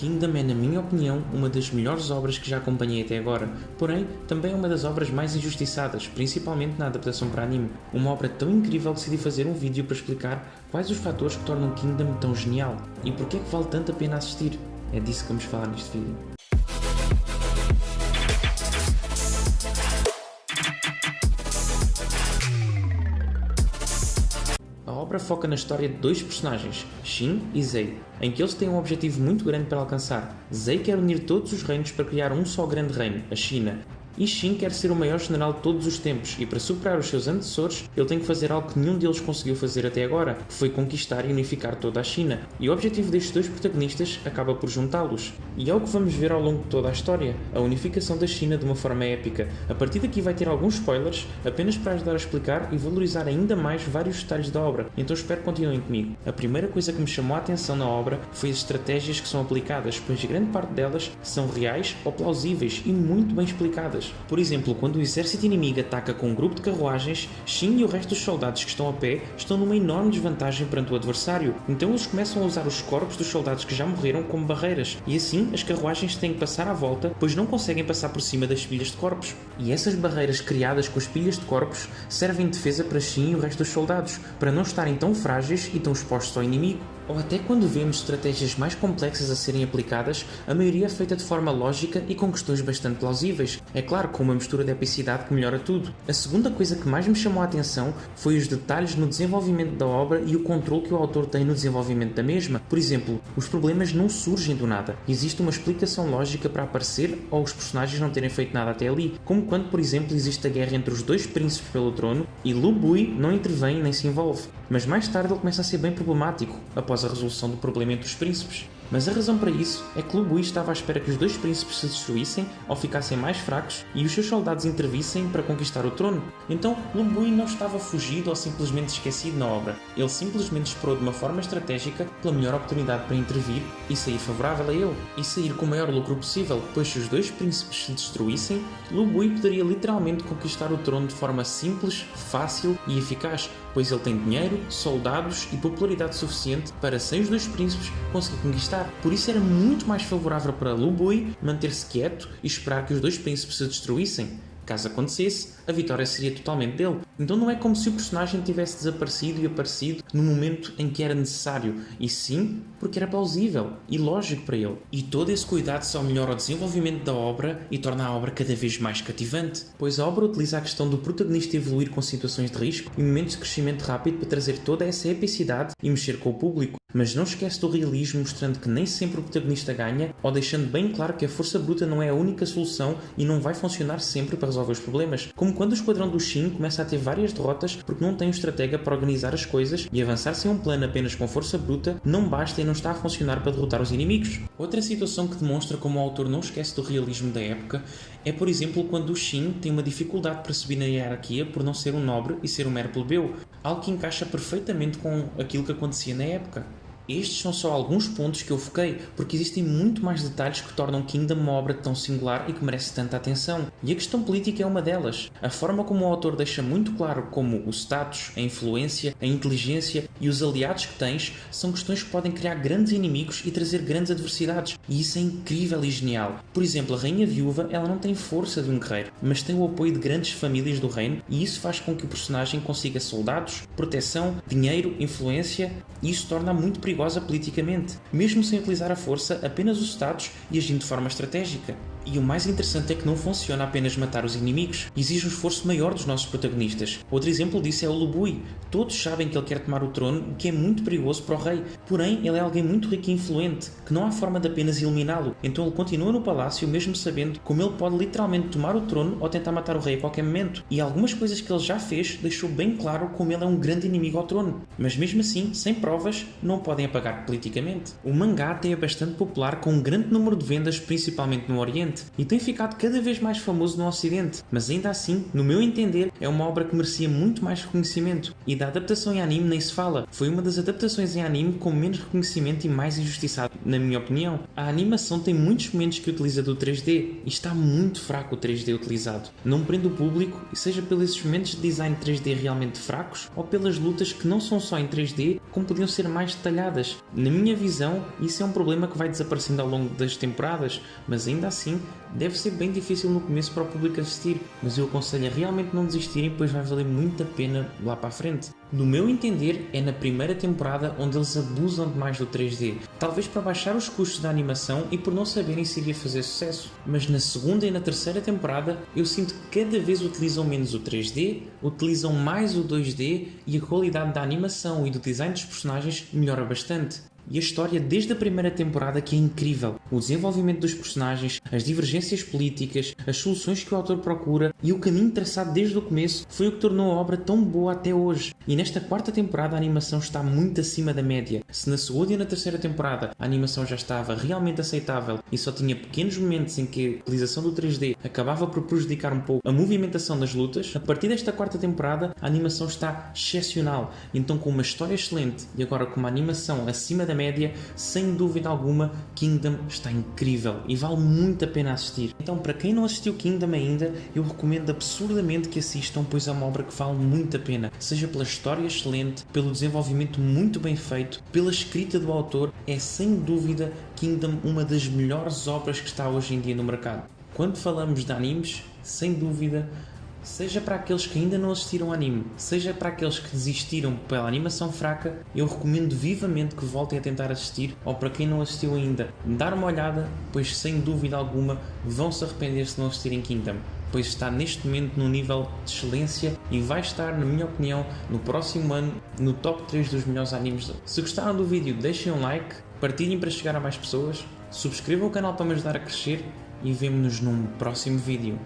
Kingdom é, na minha opinião, uma das melhores obras que já acompanhei até agora, porém, também é uma das obras mais injustiçadas, principalmente na adaptação para anime. Uma obra tão incrível que decidi fazer um vídeo para explicar quais os fatores que tornam Kingdom tão genial e porque é que vale tanto a pena assistir. É disso que vamos falar neste vídeo. A obra foca na história de dois personagens, Shin e Zei, em que eles têm um objetivo muito grande para alcançar. Zei quer unir todos os reinos para criar um só grande reino, a China. E Shin quer ser o maior general de todos os tempos, e para superar os seus antecessores, ele tem que fazer algo que nenhum deles conseguiu fazer até agora, que foi conquistar e unificar toda a China. E o objetivo destes dois protagonistas acaba por juntá-los. E é o que vamos ver ao longo de toda a história, a unificação da China de uma forma épica. A partir daqui vai ter alguns spoilers, apenas para ajudar a explicar e valorizar ainda mais vários detalhes da obra, então espero que continuem comigo. A primeira coisa que me chamou a atenção na obra foi as estratégias que são aplicadas, pois grande parte delas são reais ou plausíveis e muito bem explicadas. Por exemplo, quando o exército inimigo ataca com um grupo de carruagens, Shin e o resto dos soldados que estão a pé estão numa enorme desvantagem perante o adversário, então eles começam a usar os corpos dos soldados que já morreram como barreiras, e assim as carruagens têm que passar à volta, pois não conseguem passar por cima das pilhas de corpos. E essas barreiras criadas com as pilhas de corpos servem de defesa para Shin e o resto dos soldados, para não estarem tão frágeis e tão expostos ao inimigo. Ou até quando vemos estratégias mais complexas a serem aplicadas, a maioria é feita de forma lógica e com questões bastante plausíveis. É claro, com uma mistura de epicidade que melhora tudo. A segunda coisa que mais me chamou a atenção foi os detalhes no desenvolvimento da obra e o controle que o autor tem no desenvolvimento da mesma. Por exemplo, os problemas não surgem do nada. Existe uma explicação lógica para aparecer ou os personagens não terem feito nada até ali, como quando, por exemplo, existe a guerra entre os dois príncipes pelo trono e Lu Bui não intervém nem se envolve. Mas mais tarde ele começa a ser bem problemático, após a resolução do problema entre os príncipes. Mas a razão para isso é que Lu Bui estava à espera que os dois príncipes se destruíssem ou ficassem mais fracos e os seus soldados intervissem para conquistar o trono. Então Lu Bui não estava fugido ou simplesmente esquecido na obra. Ele simplesmente esperou de uma forma estratégica pela melhor oportunidade para intervir e sair favorável a ele. E sair com o maior lucro possível, pois se os dois príncipes se destruíssem, Lu Bui poderia literalmente conquistar o trono de forma simples, fácil e eficaz, pois ele tem dinheiro, soldados e popularidade suficiente para, sem os dois príncipes, conseguir conquistar. Por isso era muito mais favorável para Lu Bui manter-se quieto e esperar que os dois príncipes se destruíssem. Caso acontecesse, a vitória seria totalmente dele. Então não é como se o personagem tivesse desaparecido e aparecido no momento em que era necessário, e sim porque era plausível e lógico para ele. E todo esse cuidado só melhora o desenvolvimento da obra e torna a obra cada vez mais cativante, pois a obra utiliza a questão do protagonista evoluir com situações de risco e momentos de crescimento rápido para trazer toda essa epicidade e mexer com o público, mas não esquece do realismo, mostrando que nem sempre o protagonista ganha, ou deixando bem claro que a força bruta não é a única solução e não vai funcionar sempre para resolver os problemas, como quando o esquadrão do Shin começa a ter várias derrotas porque não tem um estratega para organizar as coisas e avançar sem um plano apenas com força bruta não basta e não está a funcionar para derrotar os inimigos. Outra situação que demonstra como o autor não esquece do realismo da época é, por exemplo, quando o Shin tem uma dificuldade para subir na hierarquia por não ser um nobre e ser um mero plebeu, algo que encaixa perfeitamente com aquilo que acontecia na época. Estes são só alguns pontos que eu foquei, porque existem muito mais detalhes que tornam Kingdom uma obra tão singular e que merece tanta atenção. E a questão política é uma delas. A forma como o autor deixa muito claro como o status, a influência, a inteligência e os aliados que tens são questões que podem criar grandes inimigos e trazer grandes adversidades. E isso é incrível e genial. Por exemplo, a Rainha Viúva, ela não tem força de um guerreiro, mas tem o apoio de grandes famílias do reino, e isso faz com que o personagem consiga soldados, proteção, dinheiro, influência, e isso torna muito perigosa politicamente, mesmo sem utilizar a força, apenas os status e agindo de forma estratégica. E o mais interessante é que não funciona apenas matar os inimigos, exige um esforço maior dos nossos protagonistas. Outro exemplo disso é o Lu Bui. Todos sabem que ele quer tomar o trono, o que é muito perigoso para o rei, porém ele é alguém muito rico e influente, que não há forma de apenas eliminá-lo, então ele continua no palácio mesmo sabendo como ele pode literalmente tomar o trono ou tentar matar o rei a qualquer momento. E algumas coisas que ele já fez deixou bem claro como ele é um grande inimigo ao trono, mas mesmo assim, sem provas, não o podem apagar politicamente. O mangá até é bastante popular, com um grande número de vendas, principalmente no Oriente. Oriente e tem ficado cada vez mais famoso no Ocidente, mas ainda assim, no meu entender, é uma obra que merecia muito mais reconhecimento. E da adaptação em anime nem se fala, foi uma das adaptações em anime com menos reconhecimento e mais injustiçado, na minha opinião. A animação tem muitos momentos que utiliza do 3D e está muito fraco o 3D utilizado. Não prende o público, seja pelos momentos de design 3D realmente fracos ou pelas lutas que não são só em 3D, como podiam ser mais detalhadas. Na minha visão, isso é um problema que vai desaparecendo ao longo das temporadas, mas ainda assim deve ser bem difícil no começo para o público assistir, mas eu aconselho a realmente não desistirem, pois vai valer muito a pena lá para a frente. No meu entender, é na primeira temporada onde eles abusam demais do 3D, talvez para baixar os custos da animação e por não saberem se iria fazer sucesso. Mas na segunda e na terceira temporada, eu sinto que cada vez utilizam menos o 3D, utilizam mais o 2D e a qualidade da animação e do design dos personagens melhora bastante. E a história desde a primeira temporada que é incrível. O desenvolvimento dos personagens, as divergências políticas, as soluções que o autor procura e o caminho traçado desde o começo foi o que tornou a obra tão boa até hoje. E nesta quarta temporada a animação está muito acima da média. Se na segunda e na terceira temporada a animação já estava realmente aceitável e só tinha pequenos momentos em que a utilização do 3D acabava por prejudicar um pouco a movimentação das lutas, a partir desta quarta temporada a animação está excepcional. Então, com uma história excelente e agora com uma animação acima da média, sem dúvida alguma, Kingdom está incrível e vale muito a pena assistir. Então, para quem não assistiu Kingdom ainda, eu recomendo absurdamente que assistam, pois é uma obra que vale muito a pena, seja pela história excelente, pelo desenvolvimento muito bem feito, pela escrita do autor. É sem dúvida Kingdom uma das melhores obras que está hoje em dia no mercado. Quando falamos de animes, sem dúvida, seja para aqueles que ainda não assistiram ao anime, seja para aqueles que desistiram pela animação fraca, eu recomendo vivamente que voltem a tentar assistir, ou para quem não assistiu ainda, dar uma olhada, pois sem dúvida alguma vão se arrepender se não assistirem Kingdom, pois está neste momento num nível de excelência e vai estar, na minha opinião, no próximo ano no top 3 dos melhores animes. Se gostaram do vídeo, deixem um like, partilhem para chegar a mais pessoas, subscrevam o canal para me ajudar a crescer e vemo-nos num próximo vídeo.